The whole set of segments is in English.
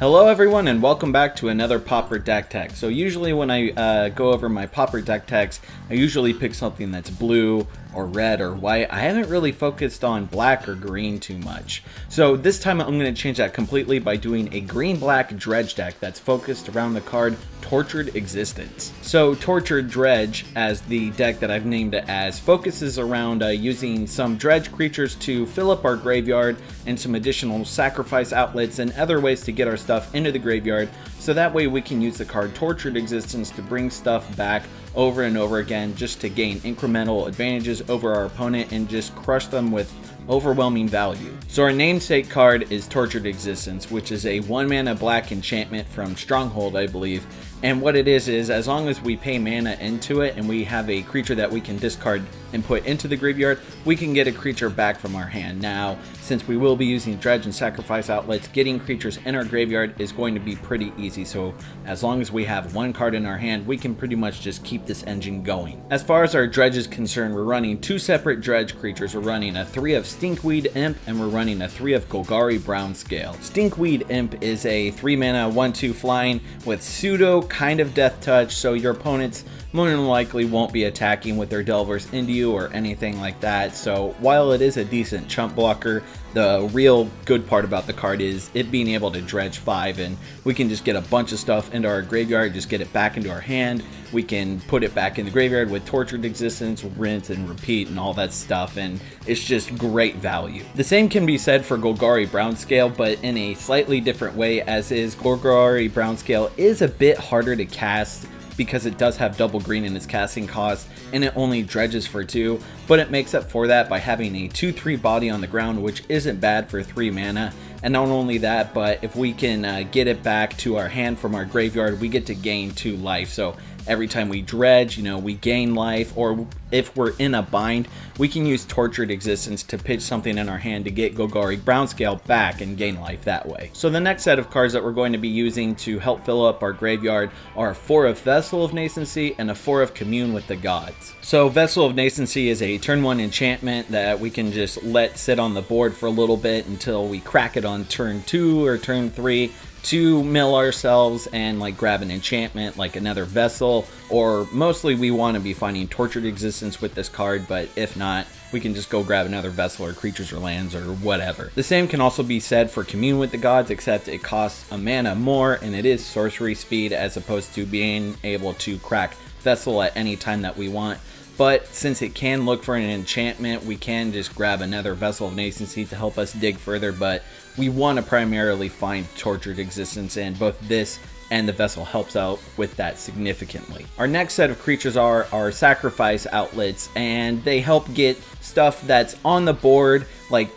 Hello everyone and welcome back to another Pauper deck tech. So usually when I go over my Pauper deck techs, I usually pick something that's blue or red or white. I haven't really focused on black or green too much. So this time I'm going to change that completely by doing a green-black dredge deck that's focused around the card Tortured Existence. So Tortured Dredge, as the deck that I've named it as, focuses around using some dredge creatures to fill up our graveyard and some additional sacrifice outlets and other ways to get our stuff into the graveyard, so that way we can use the card Tortured Existence to bring stuff back over and over again just to gain incremental advantages over our opponent and just crush them with overwhelming value. So our namesake card is Tortured Existence, which is a 1-mana black enchantment from Stronghold, I believe. And what it is as long as we pay mana into it and we have a creature that we can discard and put into the graveyard, we can get a creature back from our hand. Now, since we will be using dredge and sacrifice outlets, getting creatures in our graveyard is going to be pretty easy. So as long as we have one card in our hand, we can pretty much just keep this engine going. As far as our dredge is concerned, we're running two separate dredge creatures. We're running a 3 of Stinkweed Imp and we're running a 3 of Golgari Brownscale. Stinkweed Imp is a 3-mana 1/2 flying with pseudo kind of death touch, so your opponents more than likely won't be attacking with their Delvers into you or anything like that. So while it is a decent chump blocker, the real good part about the card is it being able to dredge 5, and we can just get a bunch of stuff into our graveyard, just get it back into our hand. We can put it back in the graveyard with Tortured Existence, rinse and repeat and all that stuff, and it's just great value. The same can be said for Golgari Brownscale, but in a slightly different way, as is Golgari Brownscale is a bit harder to cast because it does have double green in its casting cost and it only dredges for 2, but it makes up for that by having a 2/3 body on the ground, which isn't bad for 3 mana. And not only that, but if we can get it back to our hand from our graveyard, we get to gain 2 life. So every time we dredge, we gain life, or if we're in a bind, we can use Tortured Existence to pitch something in our hand to get Golgari Brownscale back and gain life that way. So the next set of cards that we're going to be using to help fill up our graveyard are a 4 of Vessel of Nascency and a 4 of Commune with the Gods. So Vessel of Nascency is a turn 1 enchantment that we can just let sit on the board for a little bit until we crack it on turn 2 or turn 3 to mill ourselves and grab an enchantment like another vessel, or mostly we want to be finding Tortured Existence with this card, but if not, we can just go grab another vessel or creatures or lands or whatever. The same can also be said for Commune with the Gods, except it costs a mana more and it is sorcery speed as opposed to being able to crack vessel at any time that we want. But since it can look for an enchantment, we can just grab another Vessel of Nascency to help us dig further, but we want to primarily find Tortured Existence, and both this and the Vessel helps out with that significantly. Our next set of creatures are our sacrifice outlets, and they help get stuff that's on the board.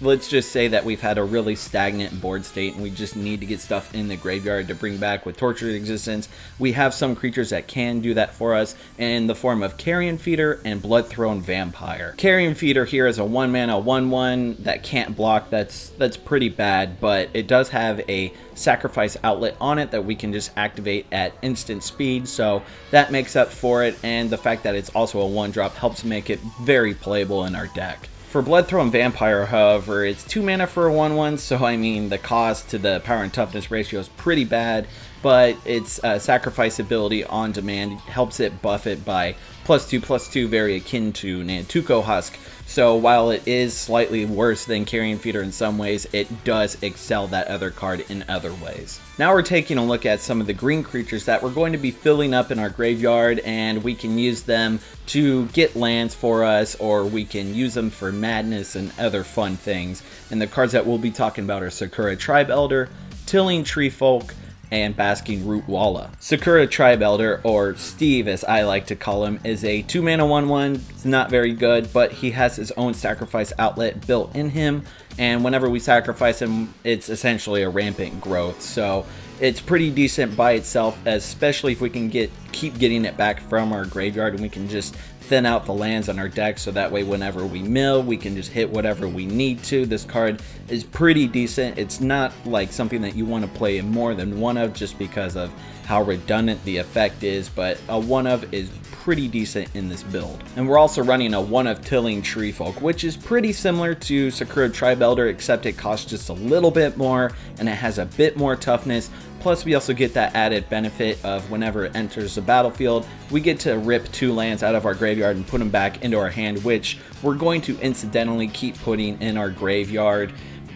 Let's just say that we've had a really stagnant board state and we just need to get stuff in the graveyard to bring back with Tortured Existence. We have some creatures that can do that for us in the form of Carrion Feeder and Bloodthrone Vampire. Carrion Feeder here is a 1-mana 1/1 that can't block. That's pretty bad, but it does have a sacrifice outlet on it that we can just activate at instant speed, so that makes up for it, and the fact that it's also a 1-drop helps make it very playable in our deck. For Bloodthrone Vampire, however, it's 2 mana for a 1/1, so I mean the cost to the power and toughness ratio is pretty bad, but its sacrifice ability on demand helps it buff it by +2/+2, very akin to Nantuko Husk. So while it is slightly worse than Carrion Feeder in some ways, it does excel that other card in other ways. Now we're taking a look at some of the green creatures that we're going to be filling up in our graveyard, and we can use them to get lands for us, or we can use them for madness and other fun things. And the cards that we'll be talking about are Sakura-Tribe Elder, Tilling Treefolk, and Basking Rootwalla. Sakura-Tribe Elder, or Steve as I like to call him, is a 2-mana 1/1. It's not very good, but he has his own sacrifice outlet built in him, and whenever we sacrifice him, it's essentially a rampant growth. So it's pretty decent by itself, especially if we can keep getting it back from our graveyard, and we can just thin out the lands on our deck, so that way whenever we mill, we can just hit whatever we need to. This card is pretty decent. It's not like something that you want to play in more than one of just because of how redundant the effect is, but a one of is pretty decent in this build. And we're also running a one of Tilling Treefolk, which is pretty similar to Sakura-Tribe Elder, except it costs just a little bit more and it has a bit more toughness. Plus we also get that added benefit of whenever it enters the battlefield, we get to rip 2 lands out of our graveyard and put them back into our hand, which we're going to incidentally keep putting in our graveyard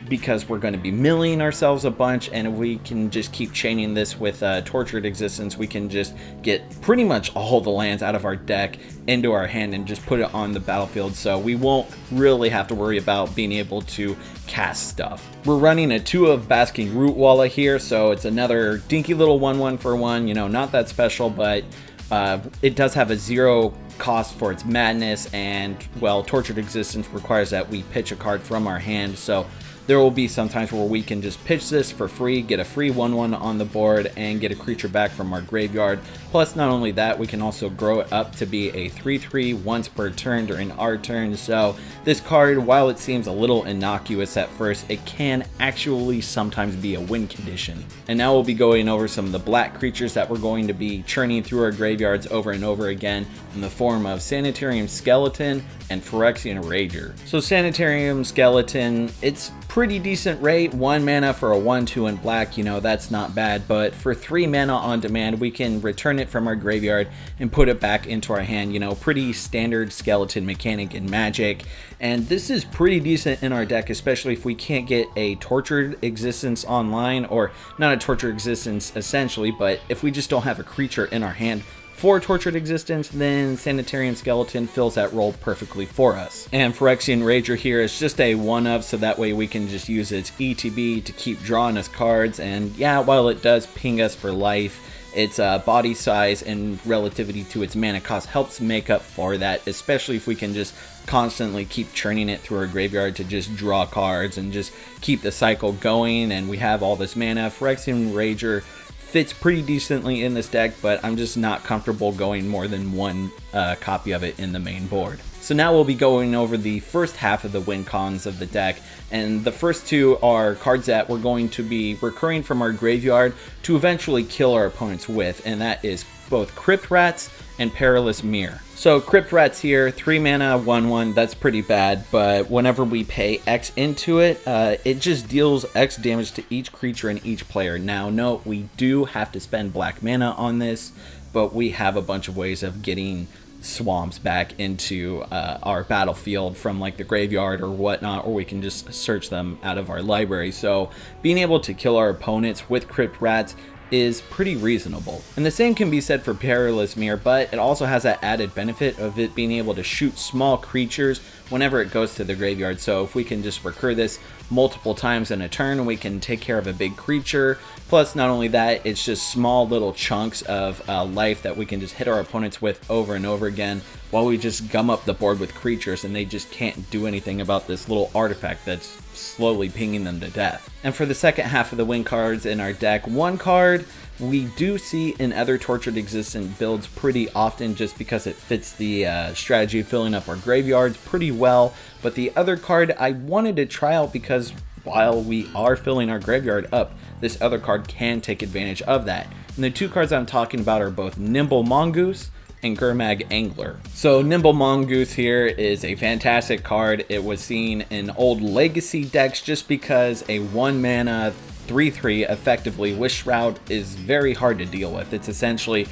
because we're going to be milling ourselves a bunch, and if we can just keep chaining this with Tortured Existence, we can just get pretty much all the lands out of our deck into our hand and just put it on the battlefield, so we won't really have to worry about being able to cast stuff. We're running a 2 of Basking Rootwalla here, so it's another dinky little 1/1 for 1, you know, not that special, but it does have a 0 cost for its madness, and well, Tortured Existence requires that we pitch a card from our hand, so there will be some times where we can just pitch this for free, get a free 1/1 on the board, and get a creature back from our graveyard. Plus, not only that, we can also grow it up to be a 3/3 once per turn during our turn. So this card, while it seems a little innocuous at first, it can actually sometimes be a win condition. And now we'll be going over some of the black creatures that we're going to be churning through our graveyards over and over again in the form of Sanitarium Skeleton and Phyrexian Rager. So Sanitarium Skeleton, it's pretty decent rate, 1 mana for a 1/2 in black, you know, that's not bad, but for 3 mana on demand, we can return it from our graveyard and put it back into our hand, you know, pretty standard skeleton mechanic in Magic, and this is pretty decent in our deck, especially if we can't get a Tortured Existence online, or not a Tortured Existence essentially, but if we just don't have a creature in our hand for Tortured Existence, then Sanitarium Skeleton fills that role perfectly for us. And Phyrexian Rager here is just a 1-of, so that way we can just use its ETB to keep drawing us cards, and yeah, while it does ping us for life, its body size and relativity to its mana cost helps make up for that, especially if we can just constantly keep churning it through our graveyard to just draw cards and just keep the cycle going, and we have all this mana. Phyrexian Rager fits pretty decently in this deck, but I'm just not comfortable going more than 1 copy of it in the main board. So now we'll be going over the first half of the win cons of the deck, and the first 2 are cards that we're going to be recurring from our graveyard to eventually kill our opponents with, and that is both Crypt Rats and Perilous Myr. So Crypt Rats here, 3 mana, 1/1, that's pretty bad, but whenever we pay X into it, it just deals X damage to each creature and each player. Now note, we do have to spend black mana on this, but we have a bunch of ways of getting swamps back into our battlefield from like the graveyard or whatnot, or we can just search them out of our library. So being able to kill our opponents with Crypt Rats is pretty reasonable. And the same can be said for Perilous Myr, but it also has that added benefit of it being able to shoot small creatures whenever it goes to the graveyard. So if we can just recur this multiple times in a turn, we can take care of a big creature. Plus, not only that, it's just small little chunks of life that we can just hit our opponents with over and over again while we just gum up the board with creatures, and they just can't do anything about this little artifact that's slowly pinging them to death. And for the second half of the win cards in our deck, 1 card we do see in other Tortured Existence builds pretty often just because it fits the strategy of filling up our graveyards pretty well, but the other card I wanted to try out because while we are filling our graveyard up, this other card can take advantage of that. And the 2 cards I'm talking about are both Nimble Mongoose and Gurmag Angler. So Nimble Mongoose here is a fantastic card. It was seen in old Legacy decks just because a 1 mana 3/3 effectively with Shroud is very hard to deal with. It's essentially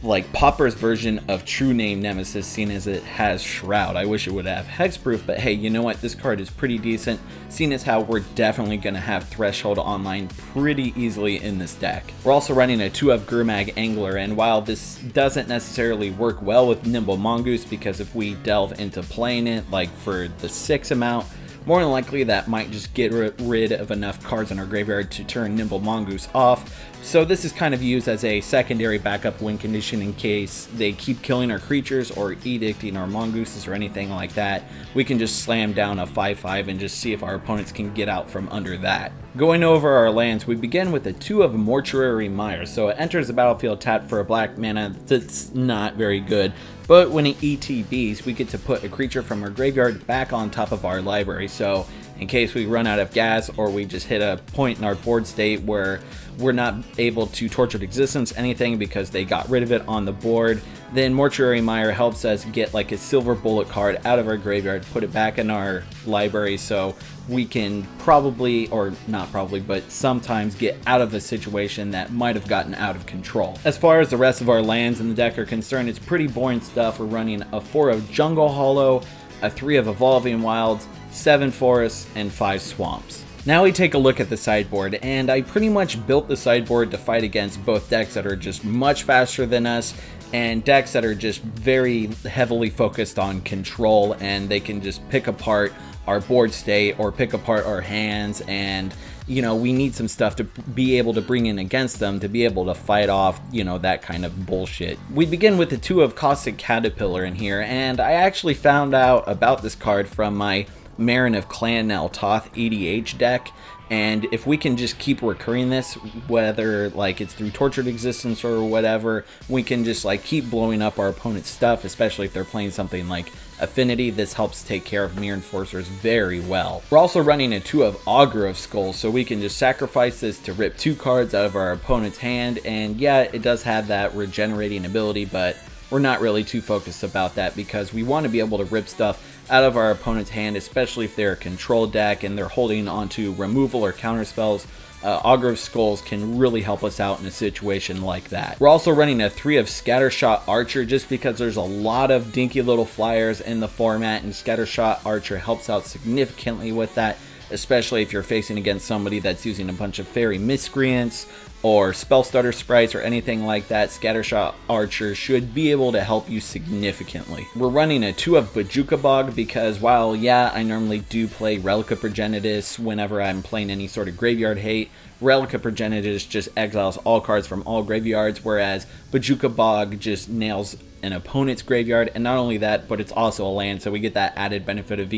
like Pauper's version of True Name Nemesis, seeing as it has Shroud. I wish it would have Hexproof, but hey, you know what? This card is pretty decent, seeing as how we're definitely going to have Threshold online pretty easily in this deck. We're also running a 2 of Gurmag Angler, and while this doesn't necessarily work well with Nimble Mongoose, because if we delve into playing it like for the 6 amount, more than likely that might just get rid of enough cards in our graveyard to turn Nimble Mongoose off. So this is kind of used as a secondary backup win condition in case they keep killing our creatures or edicting our mongooses or anything like that. We can just slam down a 5/5 and just see if our opponents can get out from under that. Going over our lands, we begin with a 2 of Mortuary Mire. So it enters the battlefield tapped for a black mana that's not very good, but when it ETBs, we get to put a creature from our graveyard back on top of our library. So in case we run out of gas or we just hit a point in our board state where we're not able to Tortured Existence anything because they got rid of it on the board, then Mortuary Mire helps us get like a silver bullet card out of our graveyard, put it back in our library, so we can probably, or not probably, but sometimes get out of a situation that might have gotten out of control. As far as the rest of our lands in the deck are concerned, it's pretty boring stuff. We're running a 4 of Jungle Hollow, a 3 of Evolving Wilds, 7 forests, and 5 swamps. Now we take a look at the sideboard, and I pretty much built the sideboard to fight against both decks that are just much faster than us and decks that are just very heavily focused on control, and they can just pick apart our board state or pick apart our hands, and you know, we need some stuff to be able to bring in against them to be able to fight off, you know, that kind of bullshit. We begin with the 2 of Caustic Caterpillar in here, and I actually found out about this card from my Marin of Clan Toth EDH deck, and if we can just keep recurring this, whether like it's through Tortured Existence or whatever, we can just like keep blowing up our opponent's stuff, especially if they're playing something like Affinity. This helps take care of Myr Enforcers very well. We're also running a 2 of Augur of Skulls, so we can just sacrifice this to rip 2 cards out of our opponent's hand, and yeah, it does have that regenerating ability, but we're not really too focused about that because we want to be able to rip stuff out of our opponent's hand, especially if they're a control deck and they're holding onto removal or counter spells. Augur of Skulls can really help us out in a situation like that. We're also running a 3 of Scattershot Archer just because there's a lot of dinky little flyers in the format, and Scattershot Archer helps out significantly with that, especially if you're facing against somebody that's using a bunch of Fairy Miscreants or Spell Stutter Sprites or anything like that. Scattershot Archer should be able to help you significantly. We're running a 2 of Bojuka Bog because while, yeah, I normally do play Relic of Progenitus whenever I'm playing any sort of graveyard hate, Relic of Progenitus just exiles all cards from all graveyards, whereas Bojuka Bog just nails an opponent's graveyard, and not only that, but it's also a land, so we get that added benefit of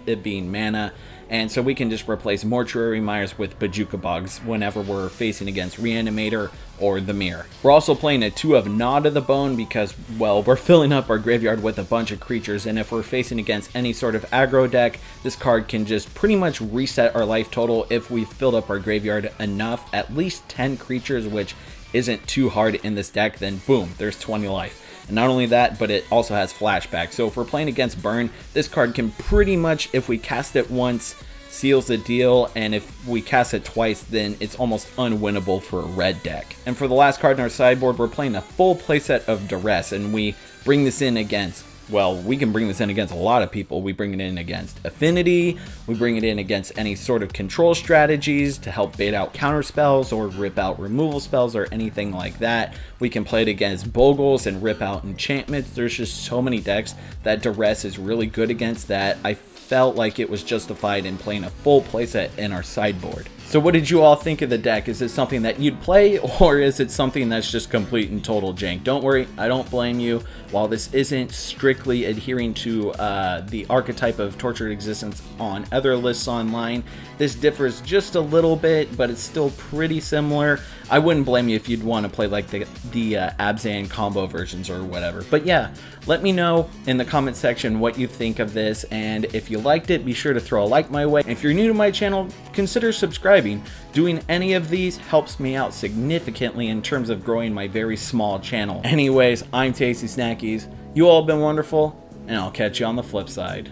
it being mana, and so we can just replace Mortuary Mires with Bojuka Bogs whenever we're facing against Reanimator or the Myr. We're also playing a 2 of Gnaw to the Bone because, well, we're filling up our graveyard with a bunch of creatures, and if we're facing against any sort of aggro deck, this card can just pretty much reset our life total if we filled up our graveyard enough, at least 10 creatures, which isn't too hard in this deck, then boom, there's 20 life. And not only that, but it also has flashback. So if we're playing against burn, this card can pretty much, if we cast it once, seals the deal, and if we cast it twice, then it's almost unwinnable for a red deck. And for the last card in our sideboard, we're playing a full playset of Duress, and we bring this in against, well, we can bring this in against a lot of people. We bring it in against Affinity, we bring it in against any sort of control strategies to help bait out counter spells or rip out removal spells or anything like that. We can play it against Bogles and rip out enchantments. There's just so many decks that Duress is really good against that I felt like it was justified in playing a full playset in our sideboard. So what did you all think of the deck? Is it something that you'd play, or is it something that's just complete and total jank? Don't worry, I don't blame you. While this isn't strictly adhering to the archetype of Tortured Existence on other lists online, this differs just a little bit, but it's still pretty similar. I wouldn't blame you if you'd want to play like the Abzan combo versions or whatever. But yeah, let me know in the comment section what you think of this, and if you liked it, be sure to throw a like my way. And if you're new to my channel, consider subscribing. Doing any of these helps me out significantly in terms of growing my very small channel. Anyways, I'm Tasty Snackies. You all have been wonderful, and I'll catch you on the flip side.